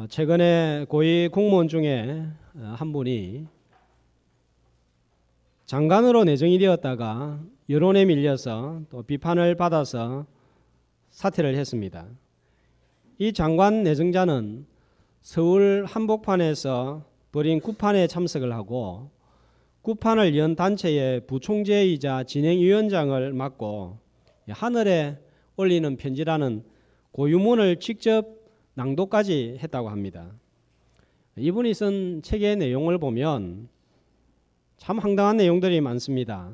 최근에 고위 공무원 중에 한 분이 장관으로 내정이 되었다가 여론에 밀려서 또 비판을 받아서 사퇴를 했습니다. 이 장관 내정자는 서울 한복판에서 벌인 구판에 참석을 하고 구판을 연 단체의 부총재이자 진행위원장을 맡고 하늘에 올리는 편지라는 고유문을 직접 낭독까지 했다고 합니다. 이분이 쓴 책의 내용을 보면 참 황당한 내용들이 많습니다.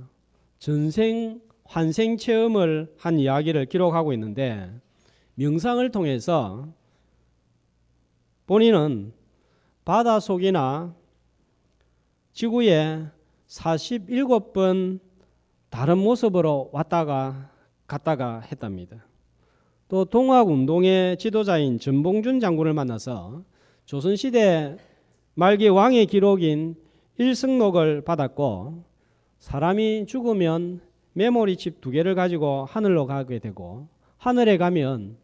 전생 환생 체험을 한 이야기를 기록하고 있는데 명상을 통해서 본인은 바닷속이나 지구에 47번 다른 모습으로 왔다가 갔다가 했답니다. 또 동학운동의 지도자인 전봉준 장군을 만나서 조선시대 말기 왕의 기록인 일승록을 받았고 사람이 죽으면 메모리칩 2개를 가지고 하늘로 가게 되고 하늘에 가면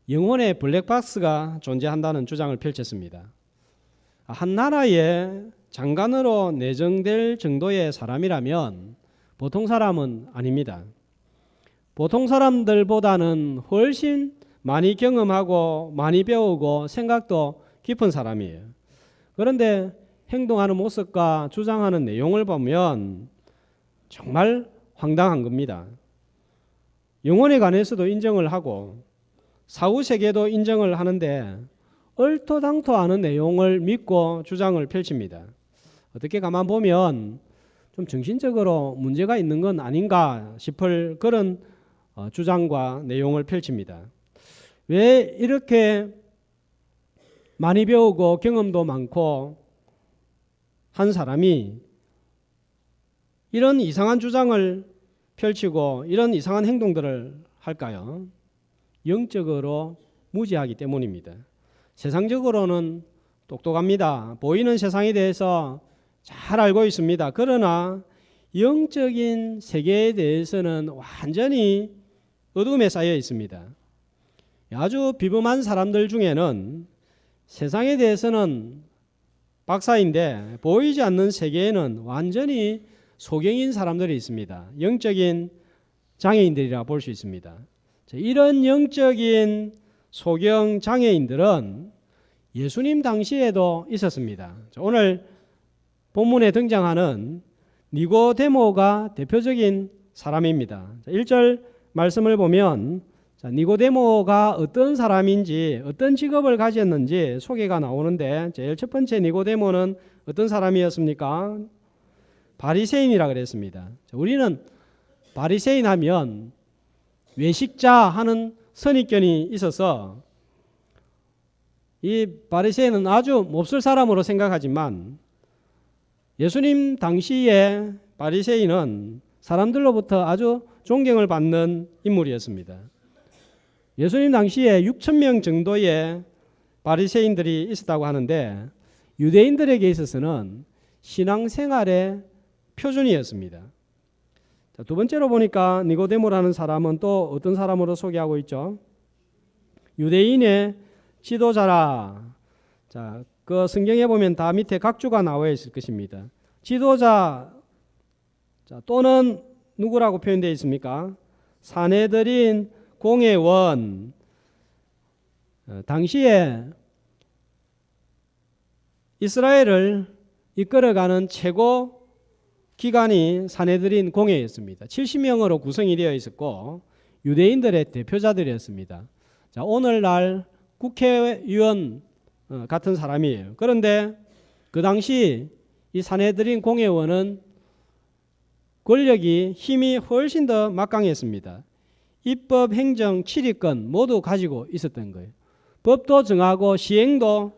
영혼의 블랙박스가 존재한다는 주장을 펼쳤습니다. 한 나라의 장관으로 내정될 정도의 사람이라면 보통 사람은 아닙니다. 보통 사람들보다는 훨씬 많이 경험하고 많이 배우고 생각도 깊은 사람이에요. 그런데 행동하는 모습과 주장하는 내용을 보면 정말 황당한 겁니다. 영혼에 관해서도 인정을 하고 사후세계도 인정을 하는데 얼토당토 않은 내용을 믿고 주장을 펼칩니다. 어떻게 가만 보면 좀 정신적으로 문제가 있는 건 아닌가 싶을 그런 주장과 내용을 펼칩니다. 왜 이렇게 많이 배우고 경험도 많고 한 사람이 이런 이상한 주장을 펼치고 이런 이상한 행동들을 할까요? 영적으로 무지하기 때문입니다. 세상적으로는 똑똑합니다. 보이는 세상에 대해서 잘 알고 있습니다. 그러나 영적인 세계에 대해서는 완전히 어둠에 쌓여 있습니다. 아주 비범한 사람들 중에는 세상에 대해서는 박사인데 보이지 않는 세계에는 완전히 소경인 사람들이 있습니다. 영적인 장애인들이라 볼 수 있습니다. 이런 영적인 소경 장애인들은 예수님 당시에도 있었습니다. 오늘 본문에 등장하는 니고데모가 대표적인 사람입니다. 1절 말씀을 보면 니고데모가 어떤 사람인지 어떤 직업을 가졌는지 소개가 나오는데 제일 첫 번째 니고데모는 어떤 사람이었습니까? 바리새인이라 그랬습니다. 우리는 바리새인 하면 외식자 하는 선입견이 있어서 이 바리새인은 아주 몹쓸 사람으로 생각하지만 예수님 당시에 바리새인은 사람들로부터 아주 존경을 받는 인물이었습니다. 예수님 당시에 6,000명 정도의 바리새인들이 있었다고 하는데 유대인들에게 있어서는 신앙생활의 표준이었습니다. 두 번째로 보니까 니고데모라는 사람은 또 어떤 사람으로 소개하고 있죠? 유대인의 지도자라. 자, 그 성경에 보면 다 밑에 각주가 나와 있을 것입니다. 지도자 또는 누구라고 표현되어 있습니까? 사내들인 공회원. 당시에 이스라엘을 이끌어가는 최고 기관이 사내들인 공회였습니다. 70명으로 구성이 되어 있었고 유대인들의 대표자들이었습니다. 자, 오늘날 국회의원 같은 사람이에요. 그런데 그 당시 이 사내들인 공회원은 권력이 힘이 훨씬 더 막강했습니다. 입법, 행정, 치리권 모두 가지고 있었던 거예요. 법도 정하고 시행도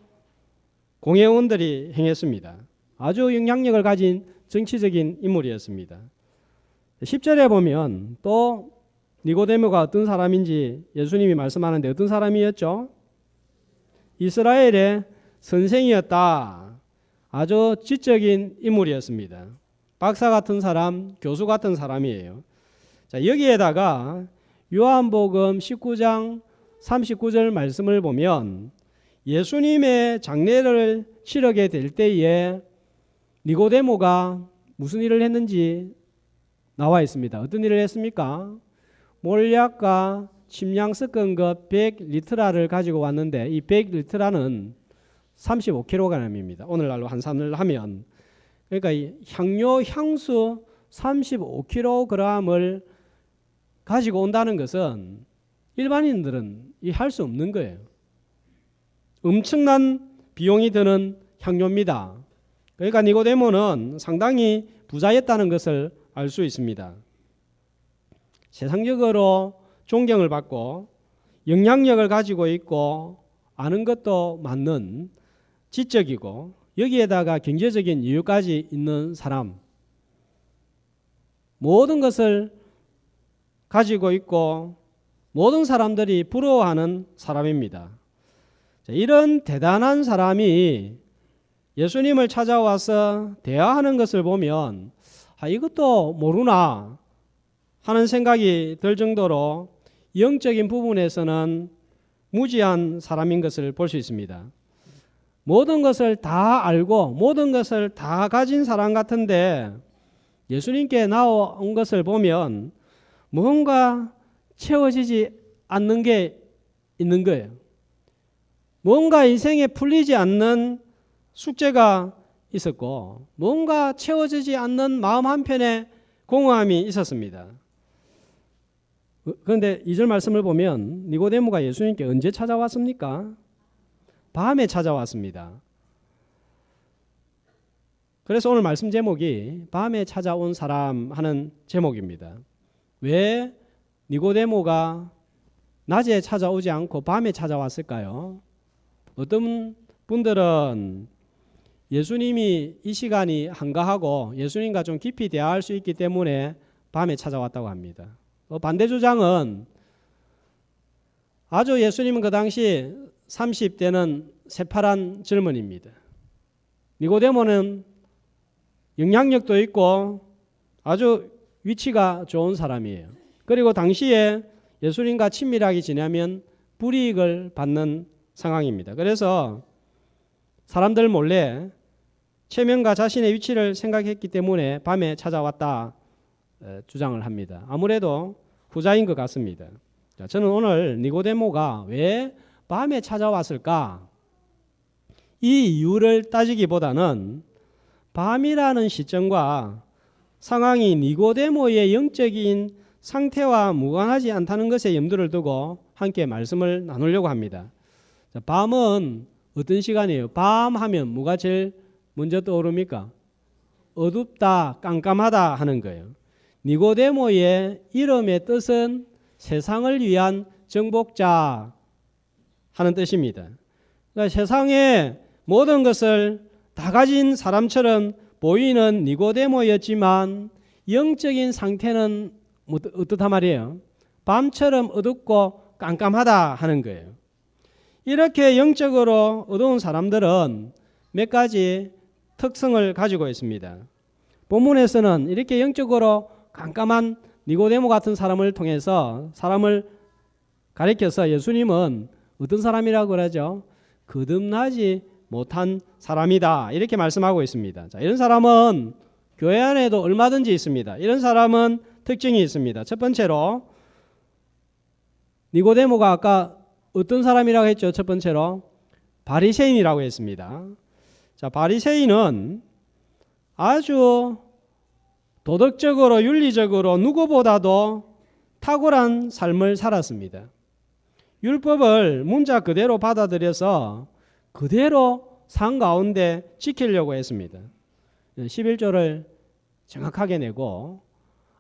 공회원들이 행했습니다. 아주 영향력을 가진 정치적인 인물이었습니다. 10절에 보면 또 니고데모가 어떤 사람인지 예수님이 말씀하는데 어떤 사람이었죠? 이스라엘의 선생이었다. 아주 지적인 인물이었습니다. 박사 같은 사람, 교수 같은 사람이에요. 자, 여기에다가 요한복음 19장 39절 말씀을 보면 예수님의 장례를 치르게 될 때에 니고데모가 무슨 일을 했는지 나와 있습니다. 어떤 일을 했습니까? 몰약과 침량 섞은 것 100리트라를 가지고 왔는데 이 100리트라는 35kg입니다. 오늘날로 환산을 하면 그러니까 이 향료 향수 35kg을 가지고 온다는 것은 일반인들은 할 수 없는 거예요. 엄청난 비용이 드는 향료입니다. 그러니까 니고데모는 상당히 부자였다는 것을 알 수 있습니다. 세상적으로 존경을 받고 영향력을 가지고 있고 아는 것도 맞는 지적이고 여기에다가 경제적인 이유까지 있는 사람, 모든 것을 가지고 있고 모든 사람들이 부러워하는 사람입니다. 이런 대단한 사람이 예수님을 찾아와서 대화하는 것을 보면 이것도 모르나 하는 생각이 들 정도로 영적인 부분에서는 무지한 사람인 것을 볼 수 있습니다. 모든 것을 다 알고 모든 것을 다 가진 사람 같은데 예수님께 나온 것을 보면 뭔가 채워지지 않는 게 있는 거예요. 뭔가 인생에 풀리지 않는 숙제가 있었고 뭔가 채워지지 않는 마음 한편에 공허함이 있었습니다. 그런데 2절 말씀을 보면 니고데모가 예수님께 언제 찾아왔습니까? 밤에 찾아왔습니다. 그래서 오늘 말씀 제목이 밤에 찾아온 사람 하는 제목입니다. 왜 니고데모가 낮에 찾아오지 않고 밤에 찾아왔을까요? 어떤 분들은 예수님이 이 시간이 한가하고 예수님과 좀 깊이 대화할 수 있기 때문에 밤에 찾아왔다고 합니다. 반대 주장은 아주 예수님은 그 당시 30대는 새파란 젊은이입니다. 니고데모는 영향력도 있고 아주 위치가 좋은 사람이에요. 그리고 당시에 예수님과 친밀하게 지내면 불이익을 받는 상황입니다. 그래서 사람들 몰래 체면과 자신의 위치를 생각했기 때문에 밤에 찾아왔다 주장을 합니다. 아무래도 후자인 것 같습니다. 저는 오늘 니고데모가 왜 밤에 찾아왔을까? 이 이유를 따지기보다는 밤이라는 시점과 상황이 니고데모의 영적인 상태와 무관하지 않다는 것에 염두를 두고 함께 말씀을 나누려고 합니다. 밤은 어떤 시간이에요? 밤 하면 뭐가 제일 먼저 떠오릅니까? 어둡다, 깜깜하다 하는 거예요. 니고데모의 이름의 뜻은 세상을 위한 정복자 하는 뜻입니다. 그러니까 세상의 모든 것을 다 가진 사람처럼 보이는 니고데모였지만 영적인 상태는 어떻단 말이에요? 밤처럼 어둡고 깜깜하다 하는 거예요. 이렇게 영적으로 어두운 사람들은 몇 가지 특성을 가지고 있습니다. 본문에서는 이렇게 영적으로 깜깜한 니고데모 같은 사람을 통해서 사람을 가리켜서 예수님은 어떤 사람이라고 그러죠? 거듭나지 못한 사람이다 이렇게 말씀하고 있습니다. 자, 이런 사람은 교회 안에도 얼마든지 있습니다. 이런 사람은 특징이 있습니다. 첫 번째로 니고데모가 아까 어떤 사람이라고 했죠? 첫 번째로 바리새인이라고 했습니다. 자, 바리새인은 아주 도덕적으로 윤리적으로 누구보다도 탁월한 삶을 살았습니다. 율법을 문자 그대로 받아들여서 그대로 상 가운데 지키려고 했습니다. 11조를 정확하게 내고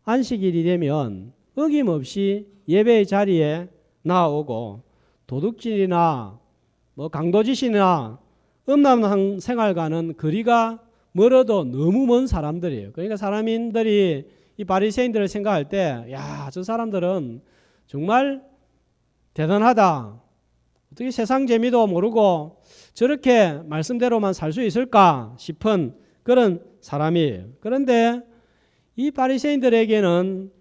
안식일이 되면 어김없이 예배의 자리에 나오고 도둑질이나 강도짓이나 음란한 생활과는 거리가 멀어도 너무 먼 사람들이에요. 그러니까 사람들이 이 바리새인들을 생각할 때, 야, 저 사람들은 정말 대단하다. 어떻게 세상 재미도 모르고 저렇게 말씀대로만 살 수 있을까 싶은 그런 사람이에요. 그런데 이 바리새인들에게는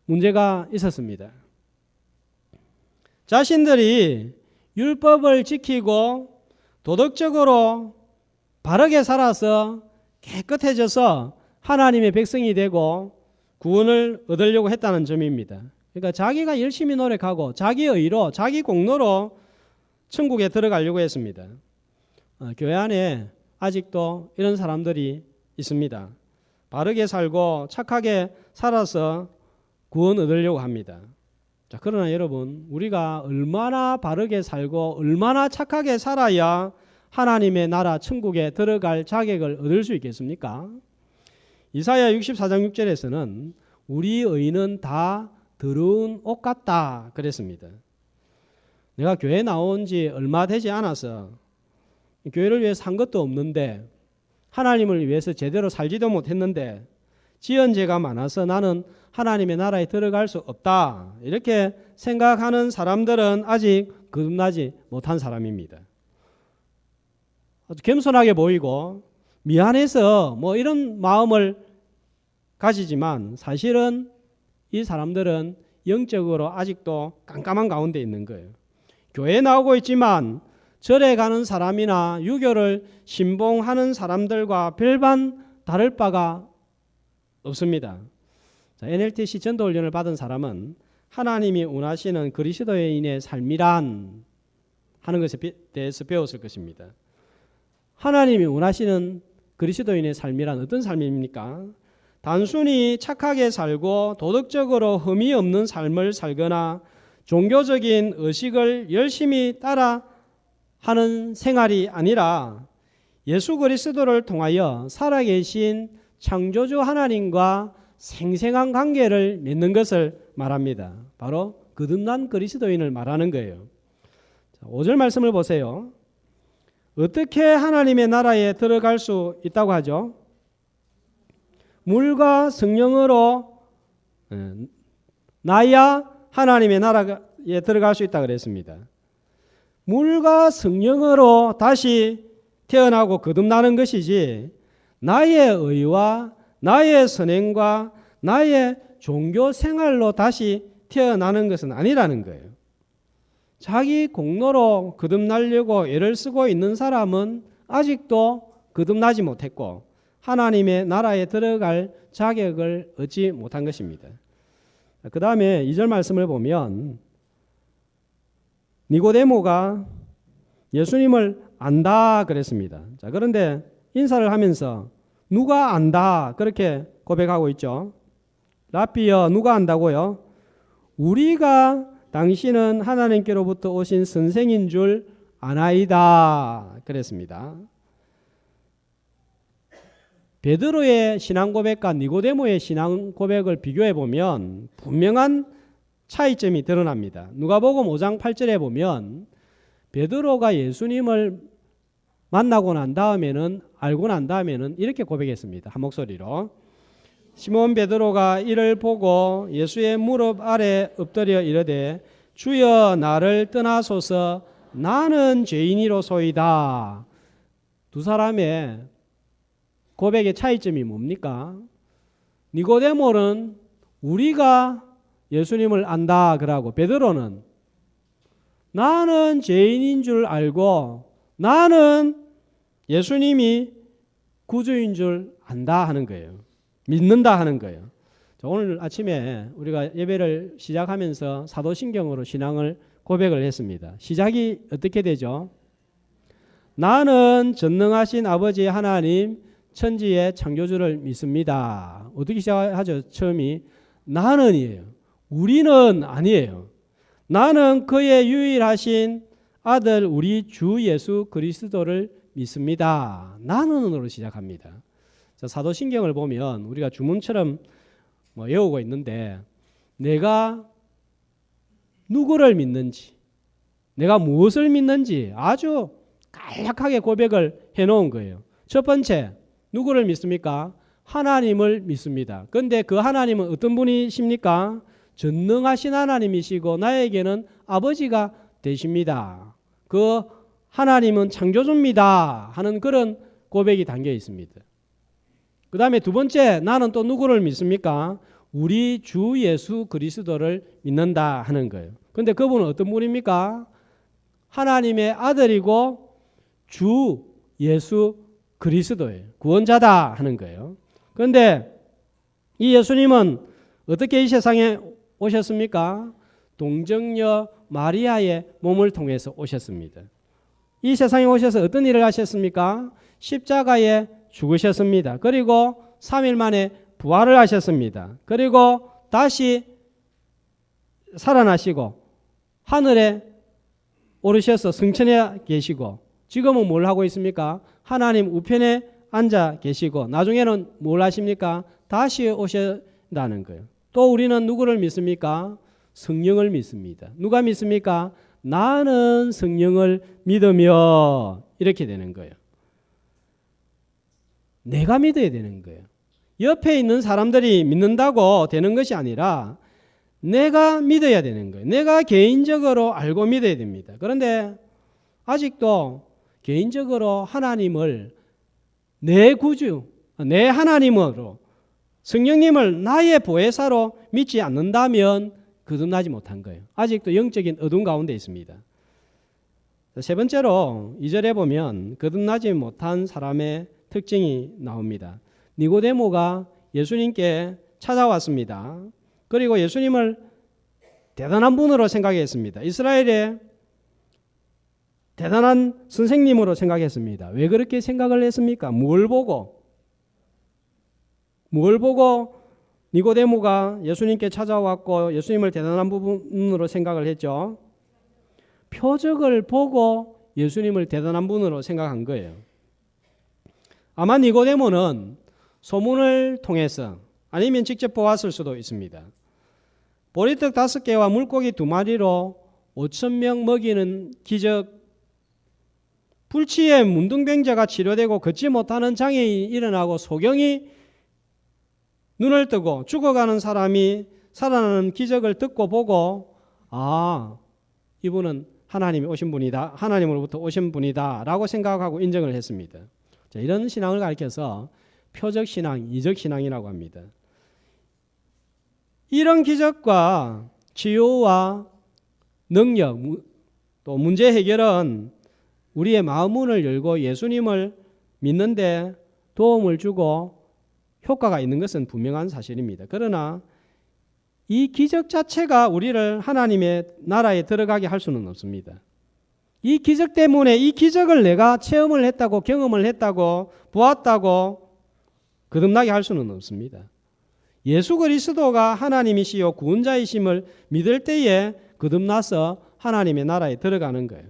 문제가 있었습니다. 자신들이 율법을 지키고 도덕적으로 바르게 살아서 깨끗해져서 하나님의 백성이 되고 구원을 얻으려고 했다는 점입니다. 그러니까 자기가 열심히 노력하고 자기 의로, 자기 공로로 천국에 들어가려고 했습니다. 교회 안에 아직도 이런 사람들이 있습니다. 바르게 살고 착하게 살아서 구원 얻으려고 합니다. 자, 그러나 여러분, 우리가 얼마나 바르게 살고 얼마나 착하게 살아야 하나님의 나라 천국에 들어갈 자격을 얻을 수 있겠습니까? 이사야 64장 6절에서는 우리 의는 다 더러운 옷 같다 그랬습니다. 내가 교회 나온 지 얼마 되지 않아서 교회를 위해서 한 것도 없는데 하나님을 위해서 제대로 살지도 못했는데 지은 죄가 많아서 나는 하나님의 나라에 들어갈 수 없다 이렇게 생각하는 사람들은 아직 거듭나지 못한 사람입니다. 아주 겸손하게 보이고 미안해서 뭐 이런 마음을 가지지만 사실은 이 사람들은 영적으로 아직도 깜깜한 가운데 있는 거예요. 교회에 나오고 있지만 절에 가는 사람이나 유교를 신봉하는 사람들과 별반 다를 바가 없습니다. 자, NLTC 전도훈련을 받은 사람은 하나님이 원하시는 그리스도인의 삶이란 하는 것에 대해서 배웠을 것입니다. 하나님이 원하시는 그리스도인의 삶이란 어떤 삶입니까? 단순히 착하게 살고 도덕적으로 흠이 없는 삶을 살거나 종교적인 의식을 열심히 따라 하는 생활이 아니라 예수 그리스도를 통하여 살아계신 창조주 하나님과 생생한 관계를 맺는 것을 말합니다. 바로 거듭난 그리스도인을 말하는 거예요. 5절 말씀을 보세요. 어떻게 하나님의 나라에 들어갈 수 있다고 하죠? 물과 성령으로 나야 하나님의 나라에 들어갈 수 있다 그랬습니다. 물과 성령으로 다시 태어나고 거듭나는 것이지 나의 의와 나의 선행과 나의 종교 생활로 다시 태어나는 것은 아니라는 거예요. 자기 공로로 거듭나려고 애를 쓰고 있는 사람은 아직도 거듭나지 못했고 하나님의 나라에 들어갈 자격을 얻지 못한 것입니다. 그 다음에 2절 말씀을 보면 니고데모가 예수님을 안다 그랬습니다. 자, 그런데 인사를 하면서 누가 안다 그렇게 고백하고 있죠. 라삐여 누가 안다고요? 우리가 당신은 하나님께로부터 오신 선생인 줄 아나이다 그랬습니다. 베드로의 신앙 고백과 니고데모의 신앙 고백을 비교해 보면 분명한 차이점이 드러납니다. 누가복음 5장 8절에 보면 베드로가 예수님을 만나고 난 다음에는 알고 난 다음에는 이렇게 고백했습니다. 한 목소리로 시몬 베드로가 이를 보고 예수의 무릎 아래 엎드려 이르되 주여 나를 떠나소서 나는 죄인이로소이다. 두 사람의 고백의 차이점이 뭡니까? 니고데모는 우리가 예수님을 안다 그러고 베드로는 나는 죄인인 줄 알고 나는 예수님이 구주인 줄 안다 하는 거예요. 믿는다 하는 거예요. 오늘 아침에 우리가 예배를 시작하면서 사도신경으로 신앙을 고백을 했습니다. 시작이 어떻게 되죠? 나는 전능하신 아버지 하나님 천지의 창조주를 믿습니다. 어떻게 시작하죠? 처음이 나는이에요. 우리는 아니에요. 나는 그의 유일하신 아들 우리 주 예수 그리스도를 믿습니다. 나는으로 시작합니다. 자, 사도신경을 보면 우리가 주문처럼 외우고 있는데 내가 누구를 믿는지 내가 무엇을 믿는지 아주 간략하게 고백을 해놓은 거예요. 첫 번째 누구를 믿습니까? 하나님을 믿습니다. 그런데 그 하나님은 어떤 분이십니까? 전능하신 하나님이시고 나에게는 아버지가 되십니다. 그 하나님은 창조주입니다 하는 그런 고백이 담겨 있습니다. 그 다음에 두 번째 나는 또 누구를 믿습니까? 우리 주 예수 그리스도를 믿는다 하는 거예요. 그런데 그분은 어떤 분입니까? 하나님의 아들이고 주 예수 그리스도예요. 구원자다 하는 거예요. 그런데 이 예수님은 어떻게 이 세상에 오셨습니까? 동정녀 마리아의 몸을 통해서 오셨습니다. 이 세상에 오셔서 어떤 일을 하셨습니까? 십자가에 죽으셨습니다. 그리고 3일 만에 부활을 하셨습니다. 그리고 다시 살아나시고 하늘에 오르셔서 승천해 계시고 지금은 뭘 하고 있습니까? 하나님 우편에 앉아 계시고 나중에는 뭘 하십니까? 다시 오신다는 거예요. 또 우리는 누구를 믿습니까? 성령을 믿습니다. 누가 믿습니까? 나는 성령을 믿으며 이렇게 되는 거예요. 내가 믿어야 되는 거예요. 옆에 있는 사람들이 믿는다고 되는 것이 아니라 내가 믿어야 되는 거예요. 내가 개인적으로 알고 믿어야 됩니다. 그런데 아직도 개인적으로 하나님을 내 구주, 내 하나님으로 성령님을 나의 보혜사로 믿지 않는다면 거듭나지 못한 거예요. 아직도 영적인 어둠 가운데 있습니다. 세 번째로 2절에 보면 거듭나지 못한 사람의 특징이 나옵니다. 니고데모가 예수님께 찾아왔습니다. 그리고 예수님을 대단한 분으로 생각했습니다. 이스라엘의 대단한 선생님으로 생각했습니다. 왜 그렇게 생각을 했습니까? 뭘 보고 니고데모가 예수님께 찾아왔고 예수님을 대단한 분으로 생각을 했죠? 표적을 보고 예수님을 대단한 분으로 생각한 거예요. 아마 니고데모는 소문을 통해서 아니면 직접 보았을 수도 있습니다. 보리떡 5개와 물고기 2마리로 5,000명 먹이는 기적, 불치의 문둥병자가 치료되고 걷지 못하는 장애인이 일어나고 소경이 눈을 뜨고 죽어가는 사람이 살아나는 기적을 듣고 보고 이분은 하나님이 오신 분이다. 하나님으로부터 오신 분이다 라고 생각하고 인정을 했습니다. 자, 이런 신앙을 가리켜서 표적신앙, 이적신앙이라고 합니다. 이런 기적과 치유와 능력, 또 문제 해결은 우리의 마음 문을 열고 예수님을 믿는데 도움을 주고 효과가 있는 것은 분명한 사실입니다. 그러나 이 기적 자체가 우리를 하나님의 나라에 들어가게 할 수는 없습니다. 이 기적 때문에 이 기적을 내가 체험을 했다고 경험을 했다고 보았다고 거듭나게 할 수는 없습니다. 예수 그리스도가 하나님이시요 구원자이심을 믿을 때에 거듭나서 하나님의 나라에 들어가는 거예요.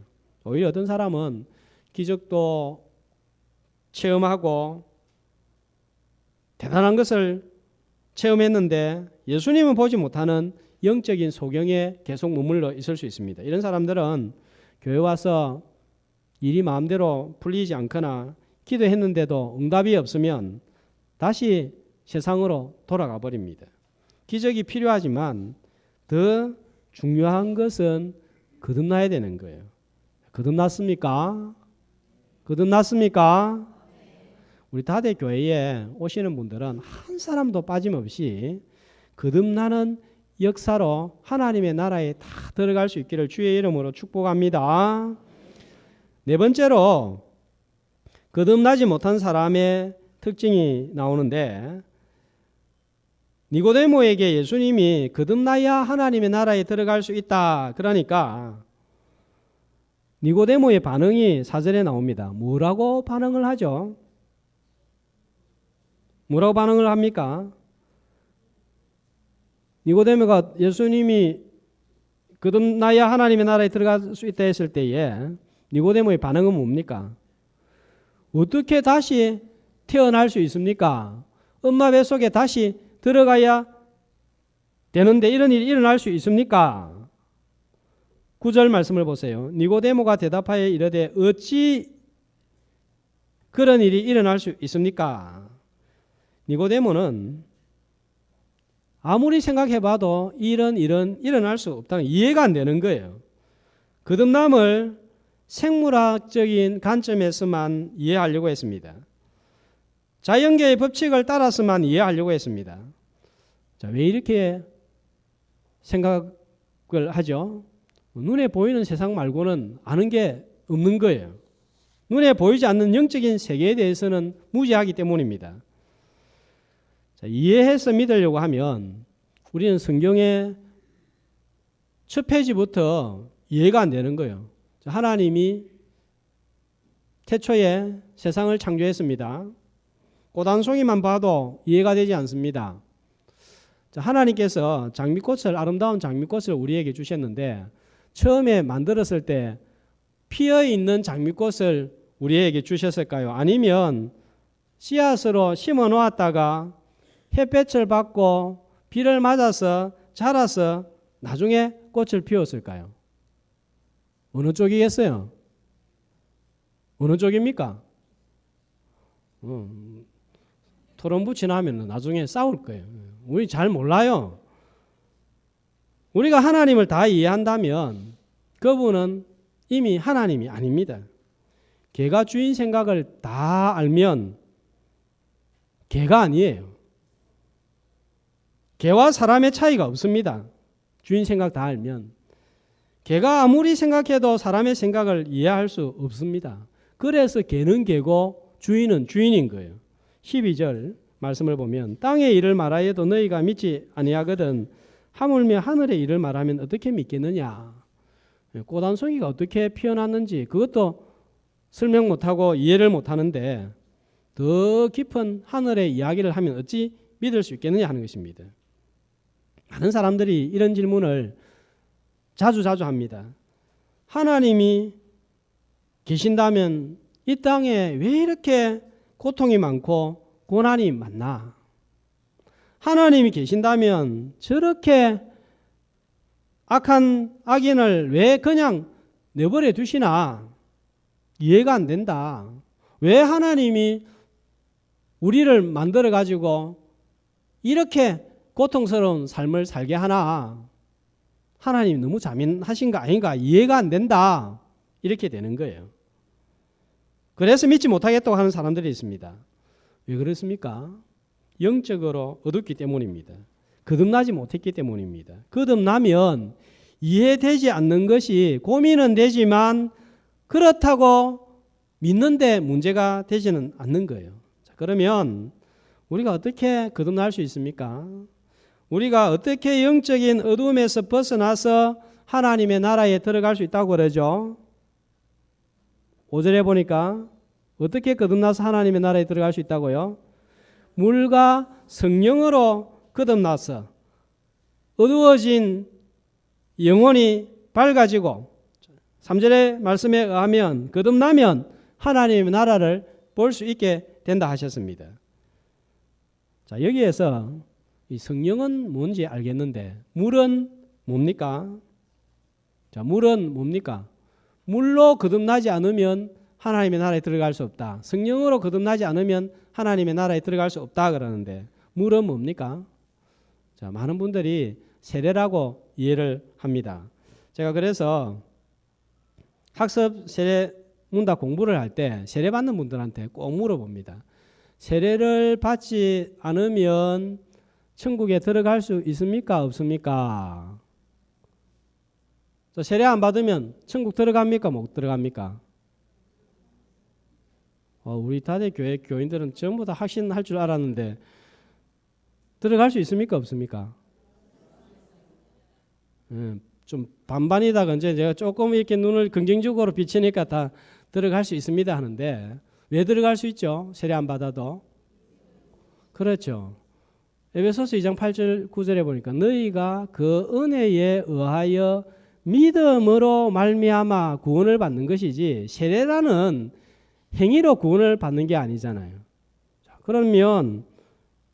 오히려 어떤 사람은 기적도 체험하고 대단한 것을 체험했는데 예수님은 보지 못하는 영적인 소경에 계속 머물러 있을 수 있습니다. 이런 사람들은 교회 와서 일이 마음대로 풀리지 않거나 기도했는데도 응답이 없으면 다시 세상으로 돌아가 버립니다. 기적이 필요하지만 더 중요한 것은 거듭나야 되는 거예요. 거듭났습니까? 거듭났습니까? 우리 다대교회에 오시는 분들은 한 사람도 빠짐없이 거듭나는 역사로 하나님의 나라에 다 들어갈 수 있기를 주의 이름으로 축복합니다. 네 번째로 거듭나지 못한 사람의 특징이 나오는데 니고데모에게 예수님이 거듭나야 하나님의 나라에 들어갈 수 있다. 그러니까 니고데모의 반응이 4절에 나옵니다. 뭐라고 반응을 하죠? 뭐라고 반응을 합니까? 니고데모가 예수님이 거듭나야 하나님의 나라에 들어갈 수 있다 했을 때에 니고데모의 반응은 뭡니까? 어떻게 다시 태어날 수 있습니까? 엄마 뱃속에 다시 들어가야 되는데 이런 일이 일어날 수 있습니까? 9절 말씀을 보세요. 니고데모가 대답하여 이르되 어찌 그런 일이 일어날 수 있습니까? 니고데모는 아무리 생각해봐도 이런 일은 일어날 수 없다는 이해가 안 되는 거예요. 거듭남을 생물학적인 관점에서만 이해하려고 했습니다. 자연계의 법칙을 따라서만 이해하려고 했습니다. 자, 왜 이렇게 생각을 하죠? 눈에 보이는 세상 말고는 아는 게 없는 거예요. 눈에 보이지 않는 영적인 세계에 대해서는 무지하기 때문입니다. 자, 이해해서 믿으려고 하면 우리는 성경의 첫 페이지부터 이해가 안 되는 거예요. 자, 하나님이 태초에 세상을 창조했습니다. 꽃 한 송이만 봐도 이해가 되지 않습니다. 자, 하나님께서 장미꽃을, 아름다운 장미꽃을 우리에게 주셨는데 처음에 만들었을 때 피어있는 장미꽃을 우리에게 주셨을까요? 아니면 씨앗으로 심어 놓았다가 햇볕을 받고 비를 맞아서 자라서 나중에 꽃을 피웠을까요? 어느 쪽이겠어요? 어느 쪽입니까? 토론 붙이나 하면 나중에 싸울 거예요. 우리 잘 몰라요. 우리가 하나님을 다 이해한다면 그분은 이미 하나님이 아닙니다. 걔가 주인 생각을 다 알면 걔가 아니에요. 걔와 사람의 차이가 없습니다. 주인 생각 다 알면. 걔가 아무리 생각해도 사람의 생각을 이해할 수 없습니다. 그래서 걔는 걔고 주인은 주인인 거예요. 12절 말씀을 보면 땅의 일을 말하여도 너희가 믿지 아니하거든 하물며 하늘의 일을 말하면 어떻게 믿겠느냐. 꽃 한 송이가 어떻게 피어났는지 그것도 설명 못하고 이해를 못하는데 더 깊은 하늘의 이야기를 하면 어찌 믿을 수 있겠느냐 하는 것입니다. 많은 사람들이 이런 질문을 자주 합니다. 하나님이 계신다면 이 땅에 왜 이렇게 고통이 많고 고난이 많나? 하나님이 계신다면 저렇게 악한 악인을 왜 그냥 내버려 두시나? 이해가 안 된다. 왜 하나님이 우리를 만들어 가지고 이렇게 고통스러운 삶을 살게 하나? 하나님 너무 잔인하신 거 아닌가? 이해가 안 된다. 이렇게 되는 거예요. 그래서 믿지 못하겠다고 하는 사람들이 있습니다. 왜 그렇습니까? 영적으로 어둡기 때문입니다. 거듭나지 못했기 때문입니다. 거듭나면 이해되지 않는 것이 고민은 되지만 그렇다고 믿는데 문제가 되지는 않는 거예요. 자, 그러면 우리가 어떻게 거듭날 수 있습니까? 우리가 어떻게 영적인 어둠에서 벗어나서 하나님의 나라에 들어갈 수 있다고 그러죠? 5절에 보니까 어떻게 거듭나서 하나님의 나라에 들어갈 수 있다고요? 물과 성령으로 거듭나서 어두워진 영혼이 밝아지고 3절의 말씀에 의하면 거듭나면 하나님의 나라를 볼 수 있게 된다 하셨습니다. 자, 여기에서 이 성령은 뭔지 알겠는데 물은 뭡니까? 자, 물은 뭡니까? 물로 거듭나지 않으면 하나님의 나라에 들어갈 수 없다. 성령으로 거듭나지 않으면 하나님의 나라에 들어갈 수 없다 그러는데 물은 뭡니까? 자, 많은 분들이 세례라고 이해를 합니다. 제가 그래서 학습 세례 문답 공부를 할 때 세례 받는 분들한테 꼭 물어봅니다. 세례를 받지 않으면 천국에 들어갈 수 있습니까? 없습니까? 세례 안 받으면 천국 들어갑니까? 못 들어갑니까? 우리 다대 교회 교인들은 전부 다 확신할 줄 알았는데 들어갈 수 있습니까? 없습니까? 좀 반반이다. 근데 제가 조금 이렇게 눈을 긍정적으로 비치니까 다 들어갈 수 있습니다 하는데 왜 들어갈 수 있죠? 세례 안 받아도. 그렇죠. 에베소서 2장 8절 9절에 보니까 너희가 그 은혜에 의하여 믿음으로 말미암아 구원을 받는 것이지 세례라는 행위로 구원을 받는 게 아니잖아요. 자, 그러면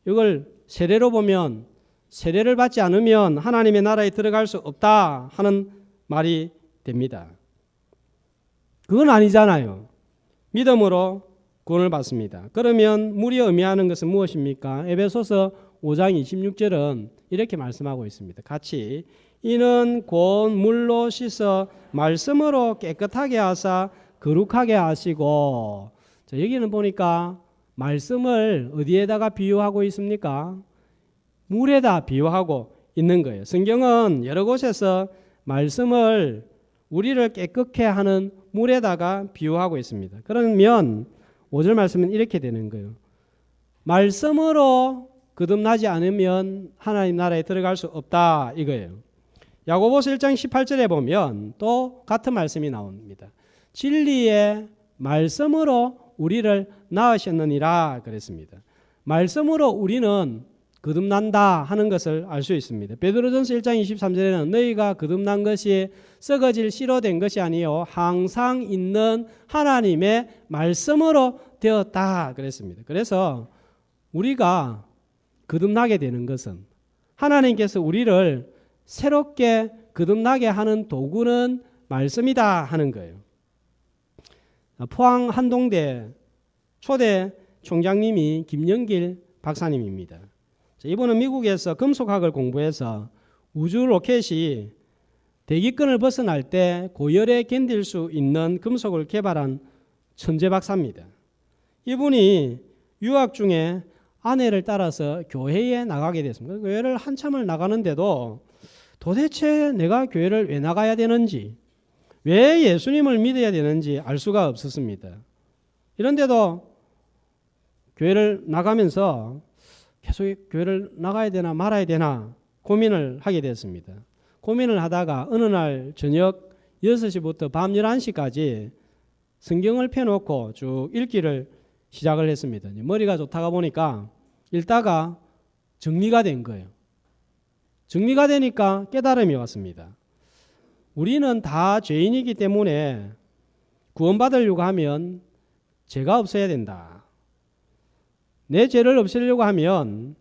이걸 세례로 보면 세례를 받지 않으면 하나님의 나라에 들어갈 수 없다 하는 말이 됩니다. 그건 아니잖아요. 믿음으로 구원을 받습니다. 그러면 물이 의미하는 것은 무엇입니까? 에베소서 5장 26절은 이렇게 말씀하고 있습니다. 같이 이는 곧 물로 씻어 말씀으로 깨끗하게 하사 거룩하게 하시고. 자, 여기는 보니까 말씀을 어디에다가 비유하고 있습니까? 물에다 비유하고 있는 거예요. 성경은 여러 곳에서 말씀을 우리를 깨끗게 하는 물에다가 비유하고 있습니다. 그러면 5절 말씀은 이렇게 되는 거예요. 말씀으로 거듭나지 않으면 하나님 나라에 들어갈 수 없다 이거예요. 야고보서 1장 18절에 보면 또 같은 말씀이 나옵니다. 진리의 말씀으로 우리를 낳으셨느니라 그랬습니다. 말씀으로 우리는 거듭난다 하는 것을 알 수 있습니다. 베드로전서 1장 23절에는 너희가 거듭난 것이 썩어질 씨로 된 것이 아니요 항상 있는 하나님의 말씀으로 되었다 그랬습니다. 그래서 우리가 거듭나게 되는 것은 하나님께서 우리를 새롭게 거듭나게 하는 도구는 말씀이다 하는 거예요. 포항 한동대 초대 총장님이 김영길 박사님입니다. 이분은 미국에서 금속학을 공부해서 우주 로켓이 대기권을 벗어날 때 고열에 견딜 수 있는 금속을 개발한 천재 박사입니다. 이분이 유학 중에 아내를 따라서 교회에 나가게 됐습니다. 교회를 한참을 나가는데도 도대체 내가 교회를 왜 나가야 되는지, 왜 예수님을 믿어야 되는지 알 수가 없었습니다. 이런데도 교회를 나가면서 계속 교회를 나가야 되나 말아야 되나 고민을 하게 됐습니다. 고민을 하다가 어느 날 저녁 6시부터 밤 11시까지 성경을 펴놓고 쭉 읽기를 시작을 했습니다. 머리가 좋다가 보니까 읽다가 정리가 된 거예요. 정리가 되니까 깨달음이 왔습니다. 우리는 다 죄인이기 때문에 구원받으려고 하면 죄가 없어야 된다. 내 죄를 없애려고 하면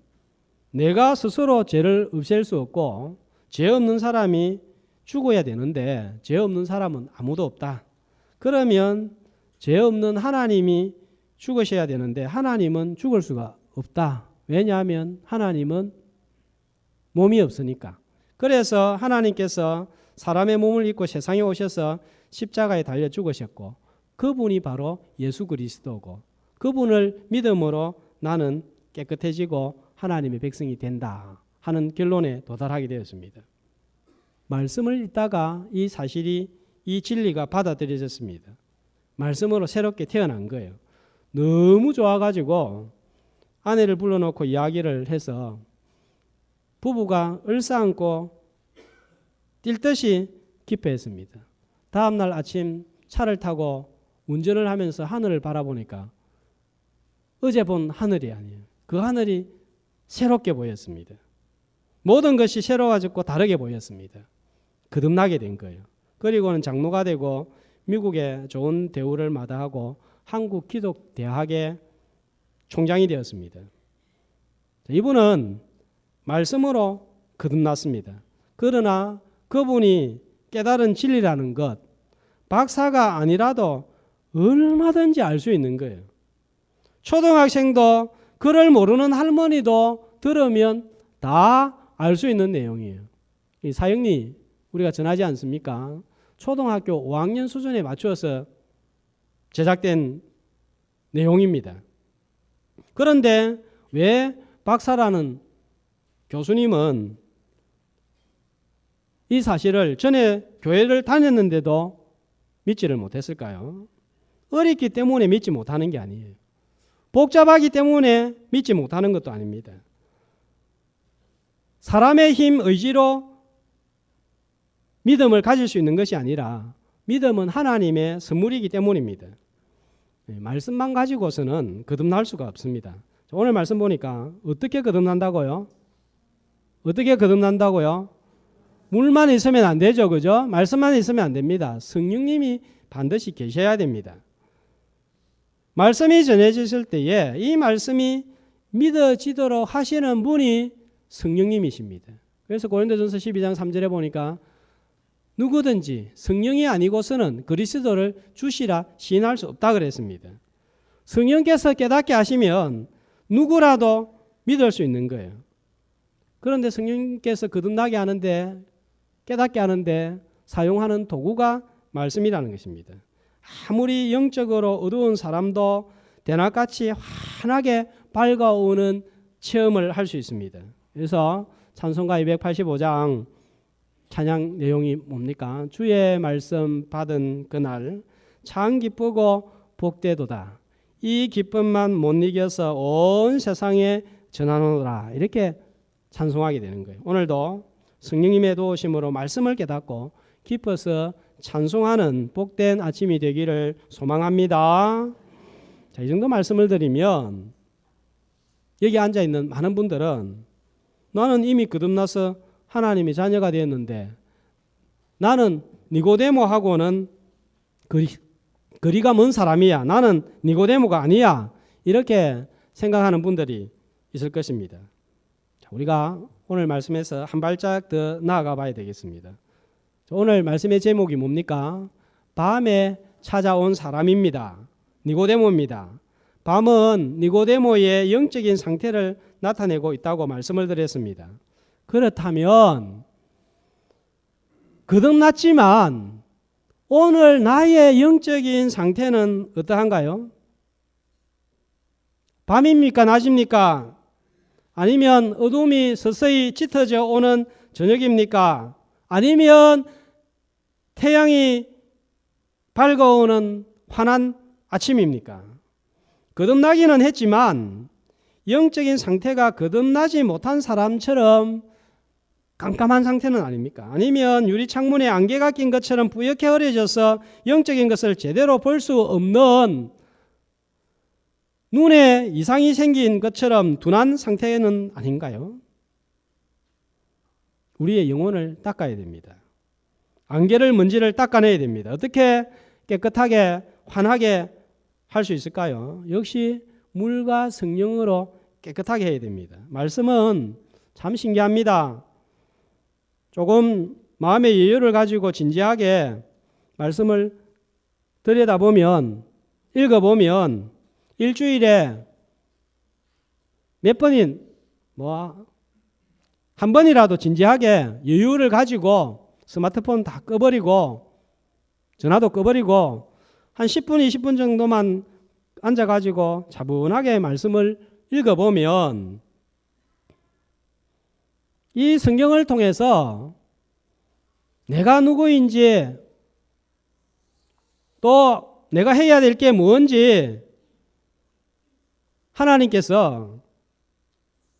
내가 스스로 죄를 없앨 수 없고 죄 없는 사람이 죽어야 되는데 죄 없는 사람은 아무도 없다. 그러면 죄 없는 하나님이 죽으셔야 되는데 하나님은 죽을 수가 없다. 왜냐하면 하나님은 몸이 없으니까. 그래서 하나님께서 사람의 몸을 입고 세상에 오셔서 십자가에 달려 죽으셨고 그분이 바로 예수 그리스도고 그분을 믿음으로 나는 깨끗해지고 하나님의 백성이 된다 하는 결론에 도달하게 되었습니다. 말씀을 읽다가 이 사실이 이 진리가 받아들여졌습니다. 말씀으로 새롭게 태어난 거예요. 너무 좋아가지고 아내를 불러놓고 이야기를 해서 부부가 얼싸안고 뛸 듯이 기뻐했습니다. 다음날 아침 차를 타고 운전을 하면서 하늘을 바라보니까 어제 본 하늘이 아니에요. 그 하늘이 새롭게 보였습니다. 모든 것이 새로워졌고 다르게 보였습니다. 거듭나게 된 거예요. 그리고는 장로가 되고 미국에 좋은 대우를 마다하고 한국 기독대학의 총장이 되었습니다. 이분은 말씀으로 거듭났습니다. 그러나 그분이 깨달은 진리라는 것, 박사가 아니라도 얼마든지 알 수 있는 거예요. 초등학생도 글을 모르는 할머니도 들으면 다 알 수 있는 내용이에요. 이 사형리 우리가 전하지 않습니까? 초등학교 5학년 수준에 맞추어서 제작된 내용입니다. 그런데 왜 박사라는 교수님은 이 사실을 전에 교회를 다녔는데도 믿지를 못했을까요? 어렵기 때문에 믿지 못하는 게 아니에요. 복잡하기 때문에 믿지 못하는 것도 아닙니다. 사람의 힘, 의지로 믿음을 가질 수 있는 것이 아니라 믿음은 하나님의 선물이기 때문입니다. 말씀만 가지고서는 거듭날 수가 없습니다. 오늘 말씀 보니까 어떻게 거듭난다고요? 어떻게 거듭난다고요? 물만 있으면 안 되죠. 그죠? 말씀만 있으면 안 됩니다. 성령님이 반드시 계셔야 됩니다. 말씀이 전해졌을 때에 이 말씀이 믿어지도록 하시는 분이 성령님이십니다. 그래서 고린도전서 12장 3절에 보니까 누구든지 성령이 아니고서는 그리스도를 주시라 시인할 수 없다 그랬습니다. 성령께서 깨닫게 하시면 누구라도 믿을 수 있는 거예요. 그런데 성령께서 거듭나게 하는데 깨닫게 하는데 사용하는 도구가 말씀이라는 것입니다. 아무리 영적으로 어두운 사람도 대낮같이 환하게 밝아오는 체험을 할 수 있습니다. 그래서 찬송가 285장 찬양 내용이 뭡니까? 주의 말씀 받은 그날 참 기쁘고 복되도다. 이 기쁨만 못 이겨서 온 세상에 전하노라. 이렇게 찬송하게 되는 거예요. 오늘도 성령님의 도우심으로 말씀을 깨닫고 기뻐서 찬송하는 복된 아침이 되기를 소망합니다. 자, 이 정도 말씀을 드리면 여기 앉아있는 많은 분들은 나는 이미 거듭나서 하나님의 자녀가 되었는데 나는 니고데모하고는 거리가 먼 사람이야. 나는 니고데모가 아니야. 이렇게 생각하는 분들이 있을 것입니다. 자, 우리가 오늘 말씀에서 한 발짝 더 나아가 봐야 되겠습니다. 오늘 말씀의 제목이 뭡니까? 밤에 찾아온 사람입니다. 니고데모입니다. 밤은 니고데모의 영적인 상태를 나타내고 있다고 말씀을 드렸습니다. 그렇다면 거듭났지만 오늘 나의 영적인 상태는 어떠한가요? 밤입니까? 낮입니까? 아니면 어둠이 서서히 짙어져 오는 저녁입니까? 아니면 태양이 밝아오는 환한 아침입니까? 거듭나기는 했지만 영적인 상태가 거듭나지 못한 사람처럼 깜깜한 상태는 아닙니까? 아니면 유리창문에 안개가 낀 것처럼 뿌옇게 흐려져서 영적인 것을 제대로 볼 수 없는 눈에 이상이 생긴 것처럼 둔한 상태는 아닌가요? 우리의 영혼을 닦아야 됩니다. 안개를 먼지를 닦아내야 됩니다. 어떻게 깨끗하게 환하게 할 수 있을까요? 역시 물과 성령으로 깨끗하게 해야 됩니다. 말씀은 참 신기합니다. 조금 마음의 여유를 가지고 진지하게 말씀을 들여다보면 읽어보면 일주일에 몇 번인 한 번이라도 진지하게 여유를 가지고 스마트폰 다 꺼버리고 전화도 꺼버리고 한 10분 20분 정도만 앉아가지고 차분하게 말씀을 읽어보면 이 성경을 통해서 내가 누구인지 또 내가 해야 될 게 뭔지 하나님께서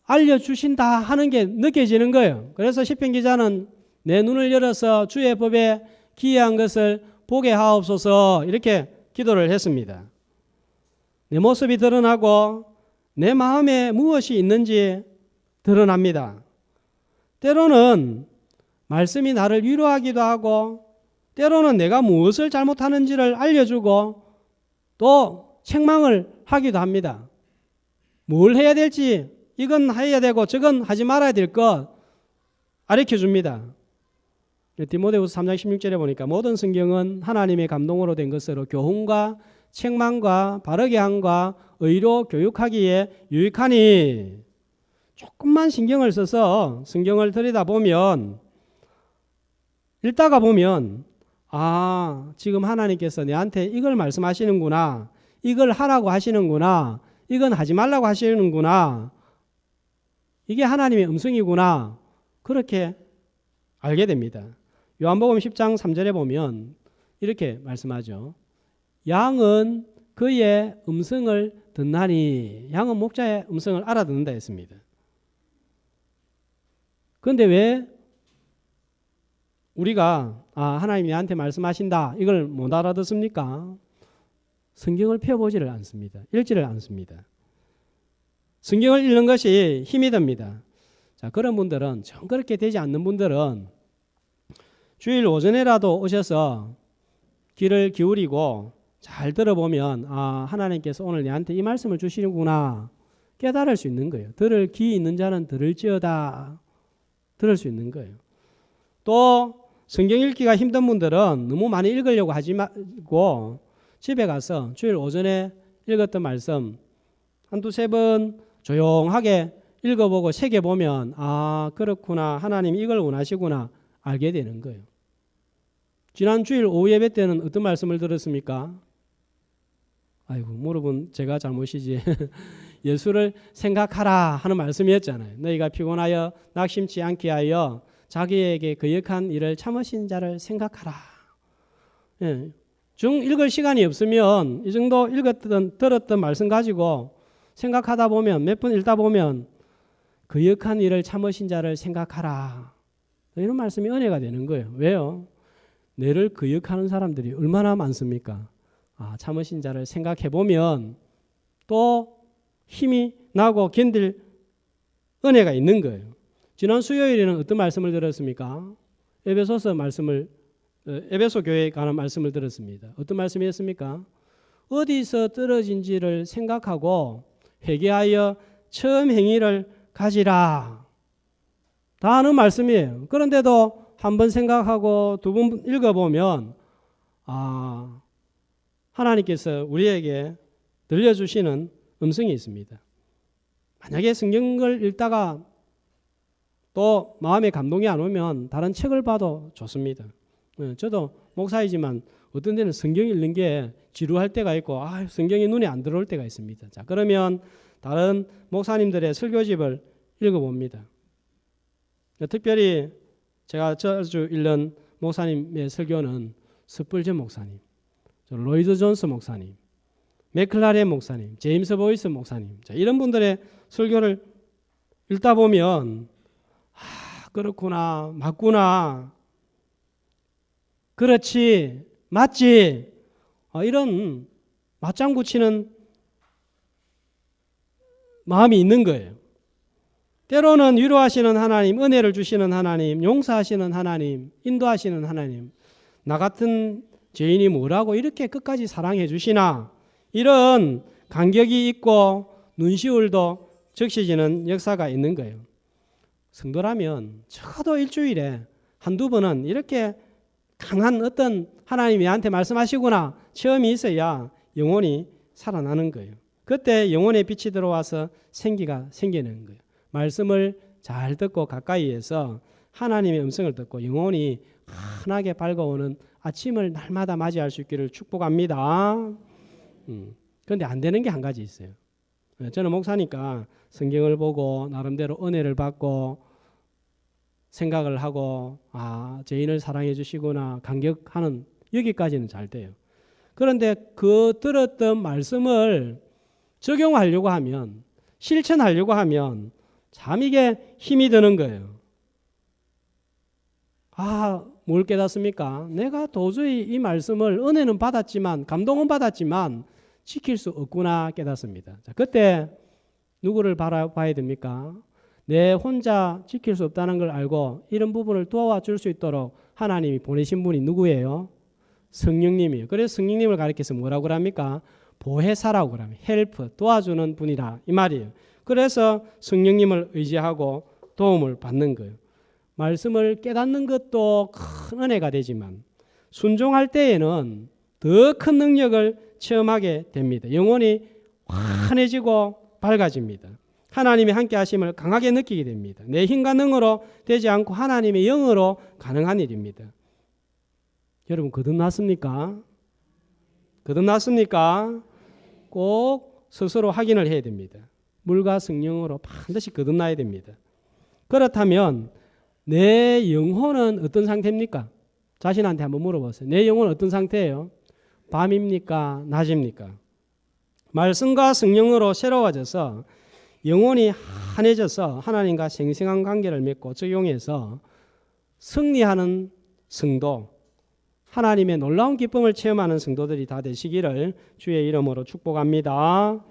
알려주신다 하는 게 느껴지는 거예요. 그래서 시편 기자는 내 눈을 열어서 주의 법에 기이한 것을 보게 하옵소서 이렇게 기도를 했습니다. 내 모습이 드러나고 내 마음에 무엇이 있는지 드러납니다. 때로는 말씀이 나를 위로하기도 하고 때로는 내가 무엇을 잘못하는지를 알려주고 또 책망을 하기도 합니다. 뭘 해야 될지 이건 해야 되고 저건 하지 말아야 될 것 가르쳐줍니다. 디모데후서 3장 16절에 보니까 모든 성경은 하나님의 감동으로 된 것으로 교훈과 책망과 바르게 함과 의로 교육하기에 유익하니 조금만 신경을 써서 성경을 들여다보면 읽다가 보면 지금 하나님께서 내한테 이걸 말씀하시는구나. 이걸 하라고 하시는구나. 이건 하지 말라고 하시는구나. 이게 하나님의 음성이구나. 그렇게 알게 됩니다. 요한복음 10장 3절에 보면 이렇게 말씀하죠. 양은 그의 음성을 듣나니 양은 목자의 음성을 알아듣는다 했습니다. 그런데 왜 우리가 하나님이 나한테 말씀하신다 이걸 못 알아듣습니까? 성경을 펴보지를 않습니다. 읽지를 않습니다. 성경을 읽는 것이 힘이 듭니다. 자, 그런 분들은 정 그렇게 되지 않는 분들은 주일 오전에라도 오셔서 귀를 기울이고 잘 들어보면 하나님께서 오늘 내한테 이 말씀을 주시는구나 깨달을 수 있는 거예요. 들을 귀 있는 자는 들을지어다 들을 수 있는 거예요. 또 성경 읽기가 힘든 분들은 너무 많이 읽으려고 하지 말고 집에 가서 주일 오전에 읽었던 말씀 한두 세 번 조용하게 읽어보고 새겨보면 그렇구나 하나님 이걸 원하시구나 알게 되는 거예요. 지난 주일 오후 예배 때는 어떤 말씀을 들었습니까? 아이고 무릎은 제가 잘못이지. 예수를 생각하라 하는 말씀이었잖아요. 너희가 피곤하여 낙심치 않게 하여 자기에게 거역한 일을 참으신 자를 생각하라. 예. 읽을 시간이 없으면 이 정도 읽었던 들었던 말씀 가지고 생각하다 보면 몇 번 읽다 보면 거역한 일을 참으신 자를 생각하라. 이런 말씀이 은혜가 되는 거예요. 왜요? 내를 거역하는 사람들이 얼마나 많습니까? 참으신 자를 생각해 보면 또 힘이 나고 견딜 은혜가 있는 거예요. 지난 수요일에는 어떤 말씀을 들었습니까? 에베소 교회에 관한 말씀을 들었습니다. 어떤 말씀이었습니까? 어디서 떨어진지를 생각하고 회개하여 처음 행위를 가지라. 다 아는 말씀이에요. 그런데도 한 번 생각하고 두 번 읽어보면 하나님께서 우리에게 들려주시는 음성이 있습니다. 만약에 성경을 읽다가 또 마음에 감동이 안 오면 다른 책을 봐도 좋습니다. 저도 목사이지만 어떤 데는 성경 읽는 게 지루할 때가 있고 성경이 눈에 안 들어올 때가 있습니다. 자, 그러면 다른 목사님들의 설교집을 읽어봅니다. 특별히 제가 자주 읽는 목사님의 설교는 스펄전 목사님, 로이드 존스 목사님, 맥클라렌 목사님, 제임스 보이스 목사님, 자, 이런 분들의 설교를 읽다 보면 그렇구나, 맞구나, 그렇지, 맞지, 이런 맞장구 치는 마음이 있는 거예요. 때로는 위로하시는 하나님, 은혜를 주시는 하나님, 용서하시는 하나님, 인도하시는 하나님, 나 같은 죄인이 뭐라고 이렇게 끝까지 사랑해 주시나, 이런 감격이 있고 눈시울도 적셔지는 역사가 있는 거예요. 성도라면 적어도 일주일에 한두 번은 이렇게 강한 어떤 하나님이 나한테 말씀하시구나 체험이 있어야 영혼이 살아나는 거예요. 그때 영혼의 빛이 들어와서 생기가 생기는 거예요. 말씀을 잘 듣고 가까이에서 하나님의 음성을 듣고 영혼이 환하게 밝아오는 아침을 날마다 맞이할 수 있기를 축복합니다. 그런데 안 되는 게 한 가지 있어요. 저는 목사니까 성경을 보고 나름대로 은혜를 받고 생각을 하고 죄인을 사랑해 주시구나 감격하는 여기까지는 잘 돼요. 그런데 그 들었던 말씀을 적용하려고 하면, 실천하려고 하면 참 이게 힘이 드는 거예요. 뭘 깨닫습니까? 내가 도저히 이 말씀을 은혜는 받았지만, 감동은 받았지만 지킬 수 없구나 깨닫습니다. 자, 그때 누구를 바라봐야 됩니까? 내 혼자 지킬 수 없다는 걸 알고 이런 부분을 도와줄 수 있도록 하나님이 보내신 분이 누구예요? 성령님이에요. 그래서 성령님을 가리켜서 뭐라고 합니까? 보혜사라고 합니다. 헬프, 도와주는 분이라 이 말이에요. 그래서 성령님을 의지하고 도움을 받는 거예요. 말씀을 깨닫는 것도 큰 은혜가 되지만 순종할 때에는 더 큰 능력을 체험하게 됩니다. 영혼이 환해지고 밝아집니다. 하나님의 함께 하심을 강하게 느끼게 됩니다. 내 힘과 능으로 되지 않고 하나님의 영으로 가능한 일입니다. 여러분 거듭났습니까? 거듭났습니까? 꼭 스스로 확인을 해야 됩니다. 물과 성령으로 반드시 거듭나야 됩니다. 그렇다면 내 영혼은 어떤 상태입니까? 자신한테 한번 물어보세요. 내 영혼은 어떤 상태예요? 밤입니까? 낮입니까? 말씀과 성령으로 새로워져서 영혼이 환해져서 하나님과 생생한 관계를 맺고 적용해서 승리하는 성도, 하나님의 놀라운 기쁨을 체험하는 성도들이 다 되시기를 주의 이름으로 축복합니다.